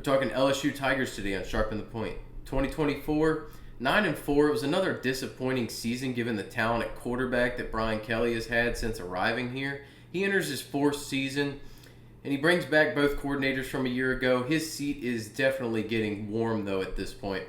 We're talking LSU Tigers today on Sharpen the Point. 2024, 9-4. It was another disappointing season given the talent at quarterback that Brian Kelly has had since arriving here. He enters his fourth season, and he brings back both coordinators from a year ago. His seat is definitely getting warm, though, at this point.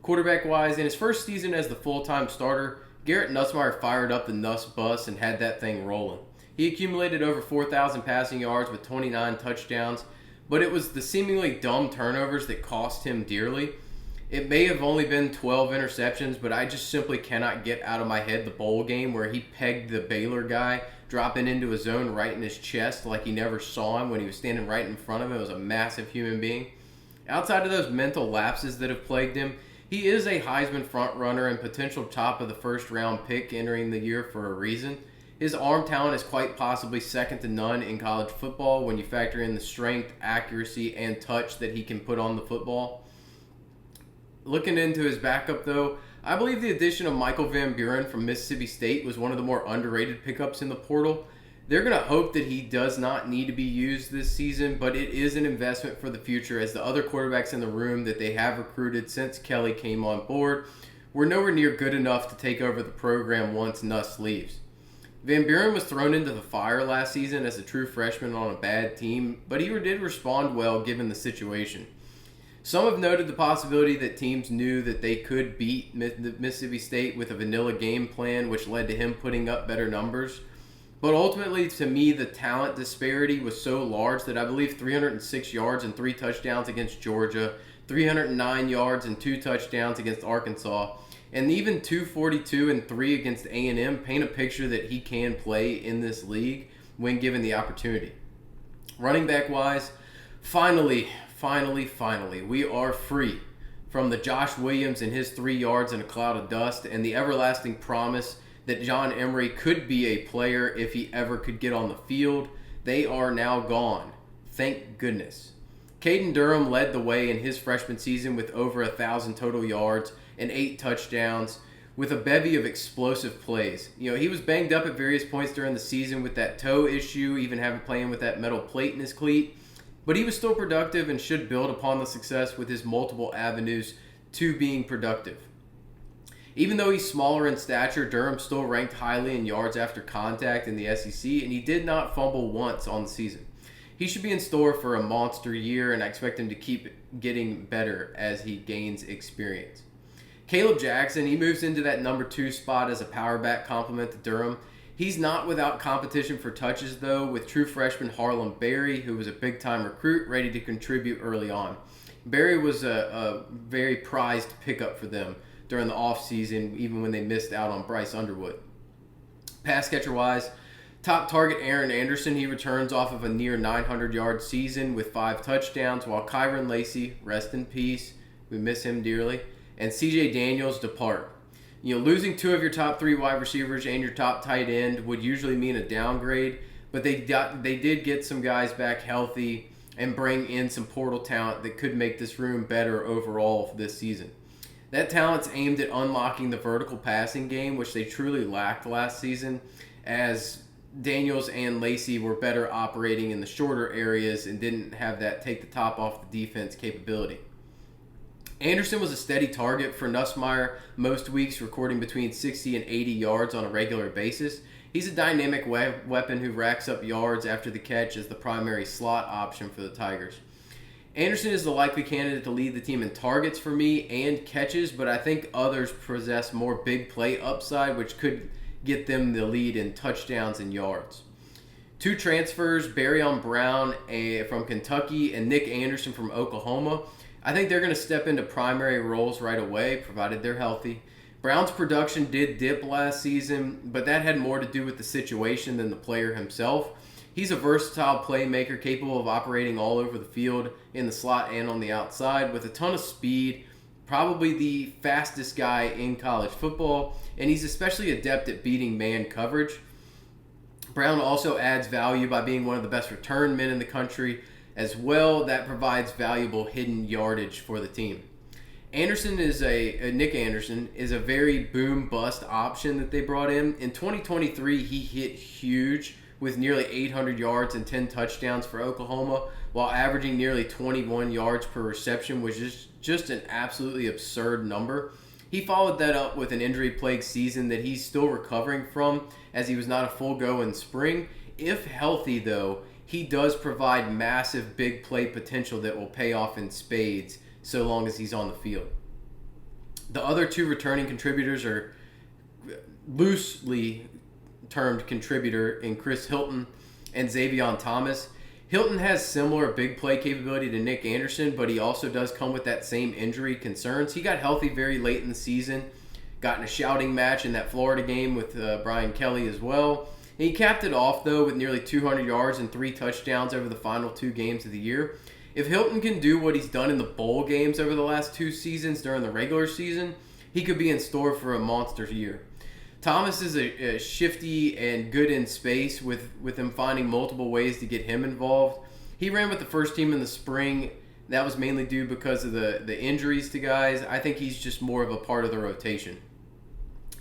Quarterback-wise, in his first season as the full-time starter, Garrett Nussmeier fired up the Nuss bus and had that thing rolling. He accumulated over 4,000 passing yards with 29 touchdowns, but it was the seemingly dumb turnovers that cost him dearly. It may have only been 12 interceptions, but I just simply cannot get out of my head the bowl game where he pegged the Baylor guy, dropping into a zone right in his chest like he never saw him when he was standing right in front of him. It was a massive human being. Outside of those mental lapses that have plagued him, he is a Heisman frontrunner and potential top of the first round pick entering the year for a reason. His arm talent is quite possibly second to none in college football when you factor in the strength, accuracy, and touch that he can put on the football. Looking into his backup, though, I believe the addition of Michael Van Buren from Mississippi State was one of the more underrated pickups in the portal. They're going to hope that he does not need to be used this season, but it is an investment for the future as the other quarterbacks in the room that they have recruited since Kelly came on board were nowhere near good enough to take over the program once Nuss leaves. Van Buren was thrown into the fire last season as a true freshman on a bad team, but he did respond well given the situation. Some have noted the possibility that teams knew that they could beat Mississippi State with a vanilla game plan, which led to him putting up better numbers. But ultimately, to me, the talent disparity was so large that I believe 306 yards and 3 touchdowns against Georgia, 309 yards and 2 touchdowns against Arkansas, and even 242 and 3 against A&M paint a picture that he can play in this league when given the opportunity. Running back wise, finally, we are free from the Josh Williams and his 3 yards in a cloud of dust and the everlasting promise that John Emery could be a player if he ever could get on the field. They are now gone. Thank goodness. Caden Durham led the way in his freshman season with over 1,000 total yards and 8 touchdowns with a bevy of explosive plays. He was banged up at various points during the season with that toe issue, even having playing with that metal plate in his cleat. But he was still productive and should build upon the success with his multiple avenues to being productive. Even though he's smaller in stature, Durham still ranked highly in yards after contact in the SEC, and he did not fumble once on the season. He should be in store for a monster year, and I expect him to keep getting better as he gains experience. Caleb Jackson, he moves into that number 2 spot as a power back complement to Durham. He's not without competition for touches, though, with true freshman Harlem Berry, who was a big-time recruit, ready to contribute early on. Berry was a very prized pickup for them during the offseason, even when they missed out on Bryce Underwood. Pass catcher-wise, top target Aaron Anderson, he returns off of a near 900-yard season with 5 touchdowns, while Kyron Lacey, rest in peace, we miss him dearly, and CJ Daniels depart. Losing 2 of your top 3 wide receivers and your top tight end would usually mean a downgrade, but they did get some guys back healthy and bring in some portal talent that could make this room better overall for this season. That talent's aimed at unlocking the vertical passing game, which they truly lacked last season, as Daniels and Lacey were better operating in the shorter areas and didn't have that take the top off the defense capability. Anderson was a steady target for Nussmeier most weeks, recording between 60 and 80 yards on a regular basis. He's a dynamic weapon who racks up yards after the catch as the primary slot option for the Tigers. Anderson is the likely candidate to lead the team in targets for me and catches, but I think others possess more big play upside, which could get them the lead in touchdowns and yards. 2 transfers, Barryon Brown from Kentucky and Nick Anderson from Oklahoma. I think they're going to step into primary roles right away, provided they're healthy. Brown's production did dip last season, but that had more to do with the situation than the player himself. He's a versatile playmaker capable of operating all over the field in the slot and on the outside with a ton of speed, probably the fastest guy in college football, and he's especially adept at beating man coverage. Brown also adds value by being one of the best return men in the country as well. That provides valuable hidden yardage for the team. Nick Anderson is a very boom-bust option that they brought in. In 2023, he hit huge with nearly 800 yards and 10 touchdowns for Oklahoma, while averaging nearly 21 yards per reception, which is just an absolutely absurd number. He followed that up with an injury-plagued season that he's still recovering from, as he was not a full go in spring. If healthy, though, he does provide massive big play potential that will pay off in spades so long as he's on the field. The other two returning contributors are loosely termed contributor in Chris Hilton and Xavion Thomas. Hilton has similar big play capability to Nick Anderson, but he also does come with that same injury concerns. He got healthy very late in the season, got in a shouting match in that Florida game with Brian Kelly as well. And he capped it off, though, with nearly 200 yards and 3 touchdowns over the final 2 games of the year. If Hilton can do what he's done in the bowl games over the last 2 seasons during the regular season, he could be in store for a monster year. Thomas is a shifty and good in space with him finding multiple ways to get him involved. He ran with the first team in the spring. That was mainly due because of the injuries to guys. I think he's just more of a part of the rotation.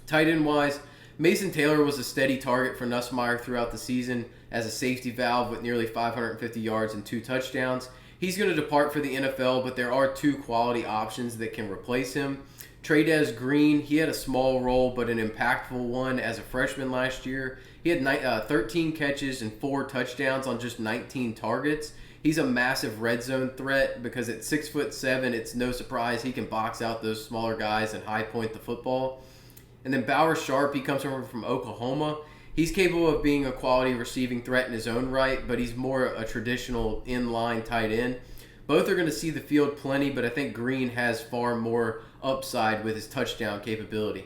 Tight end wise, Mason Taylor was a steady target for Nussmeier throughout the season as a safety valve with nearly 550 yards and 2 touchdowns. He's going to depart for the NFL, but there are 2 quality options that can replace him. Trey'Dez Green, he had a small role, but an impactful one as a freshman last year. He had 13 catches and 4 touchdowns on just 19 targets. He's a massive red zone threat because at 6'7", it's no surprise he can box out those smaller guys and high point the football. And then Bauer Sharp, he comes from Oklahoma. He's capable of being a quality receiving threat in his own right, but he's more a traditional inline tight end. Both are going to see the field plenty, but I think Green has far more upside with his touchdown capability.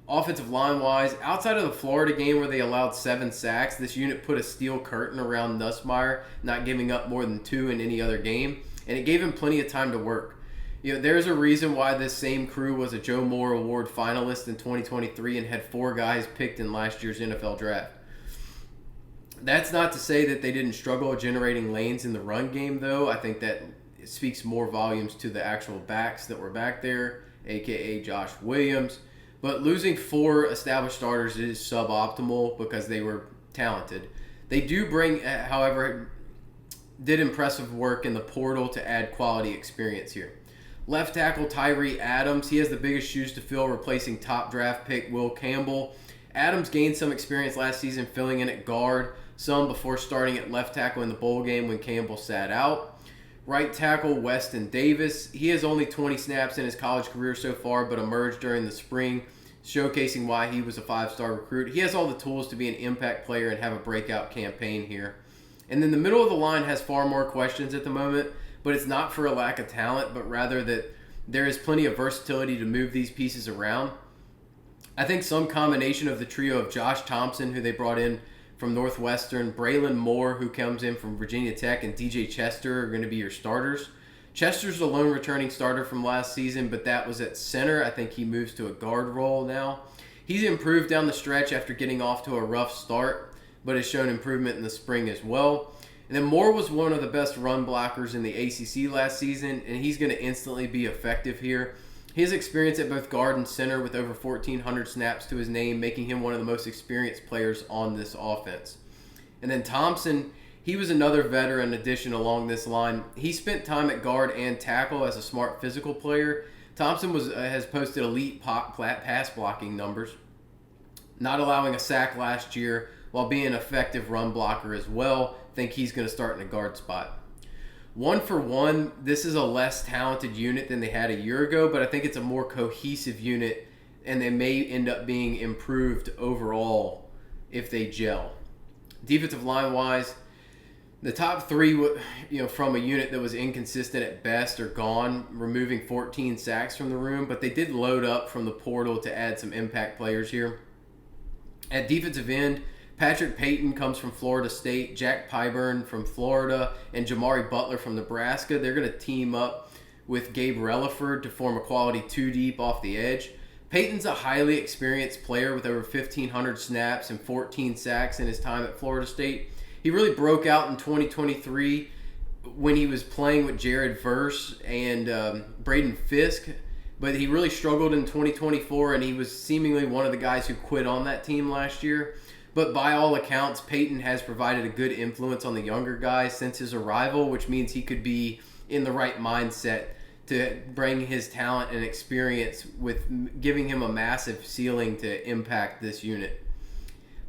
Offensive line-wise, outside of the Florida game where they allowed 7 sacks, this unit put a steel curtain around Nussmeier, not giving up more than 2 in any other game, and it gave him plenty of time to work. There's a reason why this same crew was a Joe Moore Award finalist in 2023 and had 4 guys picked in last year's NFL draft. That's not to say that they didn't struggle generating lanes in the run game, though. I think that speaks more volumes to the actual backs that were back there, a.k.a. Josh Williams. But losing 4 established starters is suboptimal because they were talented. They do bring, however, did impressive work in the portal to add quality experience here. Left tackle Tyree Adams, he has the biggest shoes to fill, replacing top draft pick Will Campbell. Adams gained some experience last season filling in at guard, some before starting at left tackle in the bowl game when Campbell sat out. Right tackle Weston Davis, he has only 20 snaps in his college career so far, but emerged during the spring, showcasing why he was a 5-star recruit. He has all the tools to be an impact player and have a breakout campaign here. And then the middle of the line has far more questions at the moment, but it's not for a lack of talent, but rather that there is plenty of versatility to move these pieces around. I think some combination of the trio of Josh Thompson, who they brought in from Northwestern, Braylon Moore, who comes in from Virginia Tech, and DJ Chester are going to be your starters. Chester's the lone returning starter from last season, but that was at center. I think he moves to a guard role now. He's improved down the stretch after getting off to a rough start, but has shown improvement in the spring as well. And then Moore was one of the best run blockers in the ACC last season, and he's going to instantly be effective here. His experience at both guard and center with over 1,400 snaps to his name, making him one of the most experienced players on this offense. And then Thompson, he was another veteran addition along this line. He spent time at guard and tackle as a smart physical player. Thompson has posted elite pass blocking numbers, not allowing a sack last year while being an effective run blocker as well. I think he's going to start in a guard spot. 1-for-1, this is a less talented unit than they had a year ago, but I think it's a more cohesive unit, and they may end up being improved overall if they gel. Defensive line-wise, the top 3, from a unit that was inconsistent at best are gone, removing 14 sacks from the room, but they did load up from the portal to add some impact players here. At defensive end, Patrick Payton comes from Florida State, Jack Pyburn from Florida, and Jamari Butler from Nebraska. They're going to team up with Gabe Relaford to form a quality 2 deep off the edge. Payton's a highly experienced player with over 1,500 snaps and 14 sacks in his time at Florida State. He really broke out in 2023 when he was playing with Jared Verse and Braden Fisk, but he really struggled in 2024, and he was seemingly one of the guys who quit on that team last year. But by all accounts, Peyton has provided a good influence on the younger guys since his arrival, which means he could be in the right mindset to bring his talent and experience with giving him a massive ceiling to impact this unit.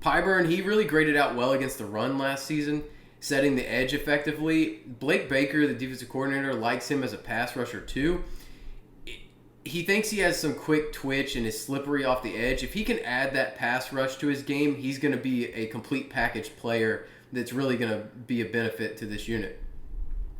Pyburn, he really graded out well against the run last season, setting the edge effectively. Blake Baker, the defensive coordinator, likes him as a pass rusher too. He thinks he has some quick twitch and is slippery off the edge. If he can add that pass rush to his game, he's going to be a complete package player that's really going to be a benefit to this unit.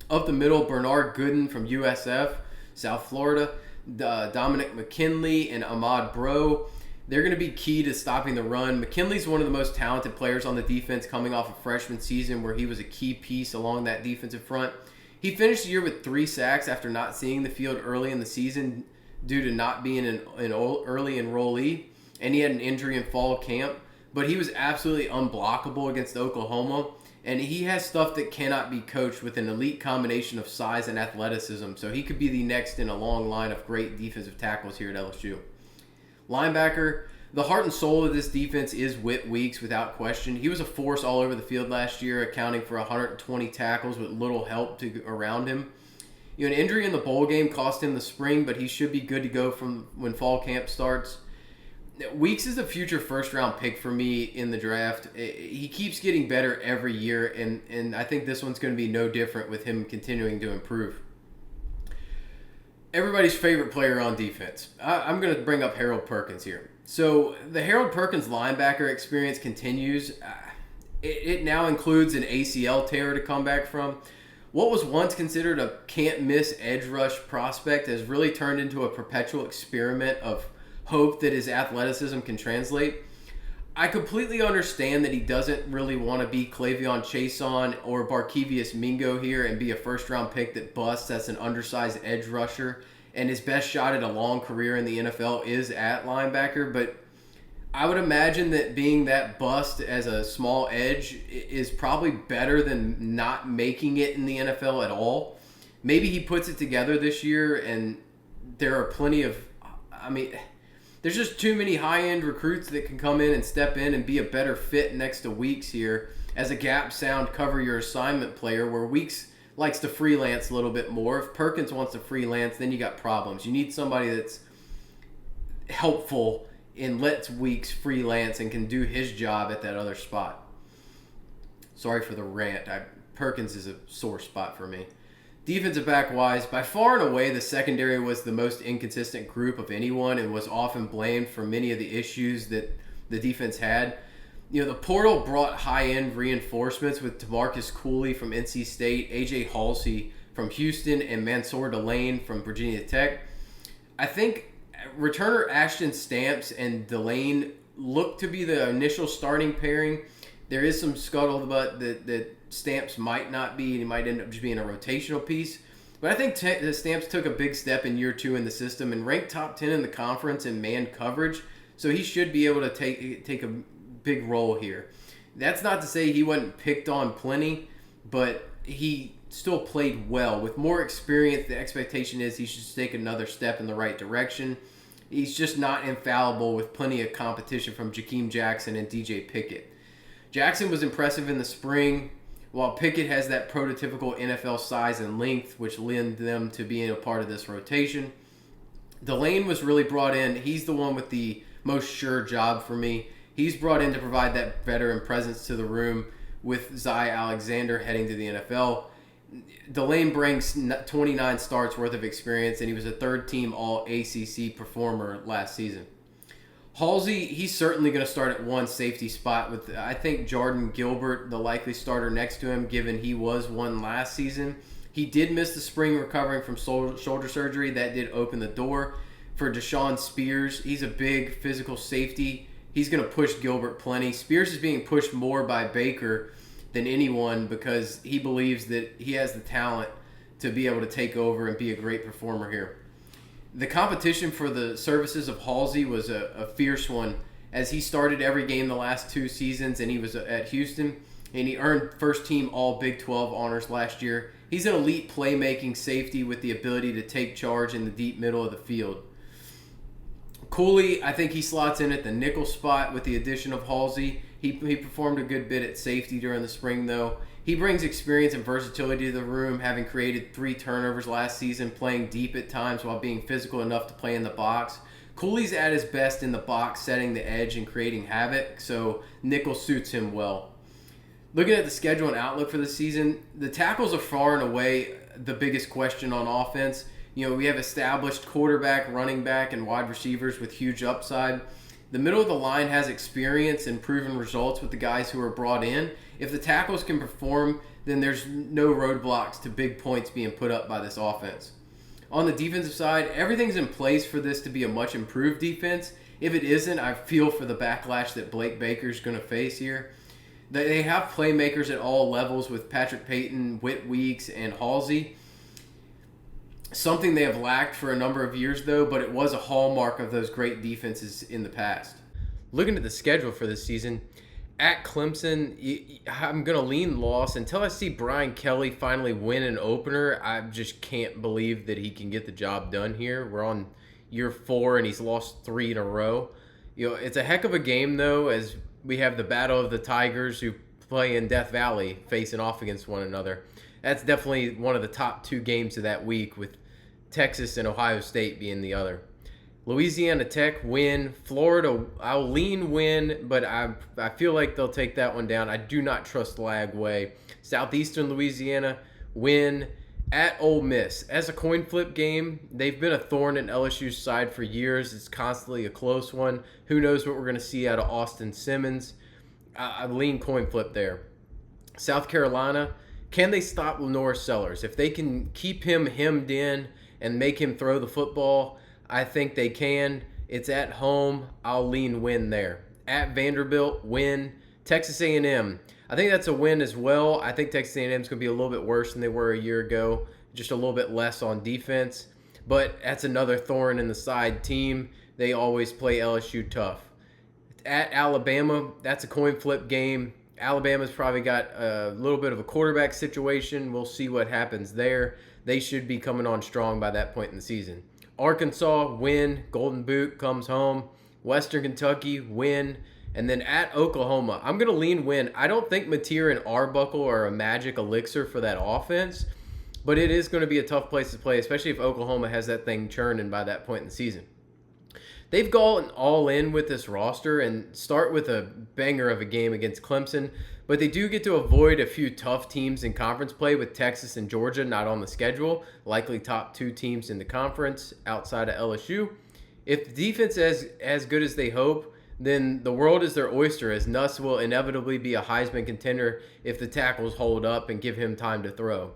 Up the middle, Bernard Gooden from USF, South Florida, Dominic McKinley and Ahmad Bro. They're going to be key to stopping the run. McKinley's one of the most talented players on the defense coming off a freshman season where he was a key piece along that defensive front. He finished the year with 3 sacks after not seeing the field early in the season due to not being an early enrollee, and he had an injury in fall camp. But he was absolutely unblockable against Oklahoma, and he has stuff that cannot be coached with an elite combination of size and athleticism, so he could be the next in a long line of great defensive tackles here at LSU. Linebacker, the heart and soul of this defense is Whit Weeks without question. He was a force all over the field last year, accounting for 120 tackles with little help around him. An injury in the bowl game cost him the spring, but he should be good to go from when fall camp starts. Weeks is a future first-round pick for me in the draft. He keeps getting better every year, and I think this one's going to be no different with him continuing to improve. Everybody's favorite player on defense. I'm going to bring up Harold Perkins here. So the Harold Perkins linebacker experience continues. It now includes an ACL tear to come back from. What was once considered a can't-miss edge rush prospect has really turned into a perpetual experiment of hope that his athleticism can translate. I completely understand that he doesn't really want to be Clavion Chason or Barkevius Mingo here and be a first-round pick that busts as an undersized edge rusher, and his best shot at a long career in the NFL is at linebacker, but I would imagine that being that bust as a small edge is probably better than not making it in the NFL at all. Maybe he puts it together this year, and there are plenty of, there's just too many high-end recruits that can come in and step in and be a better fit next to Weeks here as a gap sound cover your assignment player, where Weeks likes to freelance a little bit more. If Perkins wants to freelance, then you got problems. You need somebody that's helpful and lets Weeks freelance and can do his job at that other spot. Sorry for the rant. Perkins is a sore spot for me. Defensive back-wise, by far and away, the secondary was the most inconsistent group of anyone and was often blamed for many of the issues that the defense had. The portal brought high-end reinforcements with Tamarcus Cooley from NC State, A.J. Halsey from Houston, and Mansour Delane from Virginia Tech. I think returner Ashton Stamps and Delane look to be the initial starting pairing. There is some scuttlebutt that Stamps might not be, and he might end up just being a rotational piece. But I think Stamps took a big step in year 2 in the system and ranked top 10 in the conference in man coverage, so he should be able to take a big role here. That's not to say he wasn't picked on plenty, but he still played well. With more experience, the expectation is he should take another step in the right direction. He's just not infallible with plenty of competition from Jakeem Jackson and DJ Pickett. Jackson was impressive in the spring, while Pickett has that prototypical NFL size and length, which lend them to being a part of this rotation. Delane was really brought in. He's the one with the most sure job for me. He's brought in to provide that veteran presence to the room with Zy Alexander heading to the NFL. Delane brings 29 starts worth of experience, and he was a third-team All-ACC performer last season. Halsey, he's certainly going to start at one safety spot with, I think, Jordan Gilbert, the likely starter next to him, given he was one last season. He did miss the spring recovering from shoulder surgery. That did open the door for Deshaun Spears. He's a big physical safety. He's going to push Gilbert plenty. Spears is being pushed more by Baker than anyone because he believes that he has the talent to be able to take over and be a great performer here. The competition for the services of Halsey was a fierce one, as he started every game the last 2 seasons, and he was at Houston, and he earned first-team All-Big 12 honors last year. He's an elite playmaking safety with the ability to take charge in the deep middle of the field. Cooley, I think he slots in at the nickel spot with the addition of Halsey. He performed a good bit at safety during the spring, though. He brings experience and versatility to the room, having created 3 turnovers last season, playing deep at times while being physical enough to play in the box. Cooley's at his best in the box, setting the edge and creating havoc, so nickel suits him well. Looking at the schedule and outlook for the season, the tackles are far and away the biggest question on offense. We have established quarterback, running back, and wide receivers with huge upside. The middle of the line has experience and proven results with the guys who are brought in. If the tackles can perform, then there's no roadblocks to big points being put up by this offense. On the defensive side, everything's in place for this to be a much improved defense. If it isn't, I feel for the backlash that Blake Baker's going to face here. They have playmakers at all levels with Patrick Payton, Whit Weeks, and Halsey. Something they have lacked for a number of years, though, but it was a hallmark of those great defenses in the past. Looking at the schedule for this season, at Clemson, I'm going to lean loss. Until I see Brian Kelly finally win an opener, I just can't believe that he can get the job done here. We're on year 4, and he's lost 3 in a row. It's a heck of a game, though, as we have the battle of the Tigers who play in Death Valley facing off against one another. That's definitely one of the top 2 games of that week, with Texas and Ohio State being the other. Louisiana Tech win. Florida, I'll lean win, but I feel like they'll take that one down. I do not trust Lagway. Southeastern Louisiana win at Ole Miss. As a coin flip game, they've been a thorn in LSU's side for years. It's constantly a close one. Who knows what we're going to see out of Austin Simmons. I lean coin flip there. South Carolina, can they stop Lenore Sellers? If they can keep him hemmed in and make him throw the football, I think they can. It's at home. I'll lean win there. At Vanderbilt, win. Texas A&M, I think that's a win as well. I think Texas A&M is going to be a little bit worse than they were a year ago, just a little bit less on defense. But that's another thorn in the side team. They always play LSU tough. At Alabama, that's a coin flip game. Alabama's probably got a little bit of a quarterback situation. We'll see what happens there. They should be coming on strong by that point in the season. Arkansas, win. Golden Boot comes home. Western Kentucky, win. And then at Oklahoma, I'm going to lean win. I don't think Mateer and Arbuckle are a magic elixir for that offense, but it is going to be a tough place to play, especially if Oklahoma has that thing churning by that point in the season. They've gone all in with this roster and start with a banger of a game against Clemson, but they do get to avoid a few tough teams in conference play with Texas and Georgia not on the schedule, likely top 2 teams in the conference outside of LSU. If the defense is as good as they hope, then the world is their oyster, as Nuss will inevitably be a Heisman contender if the tackles hold up and give him time to throw.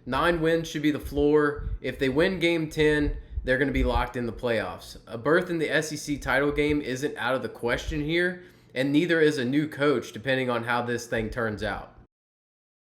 9 wins should be the floor. If they win Game 10, they're going to be locked in the playoffs. A berth in the SEC title game isn't out of the question here, and neither is a new coach, depending on how this thing turns out.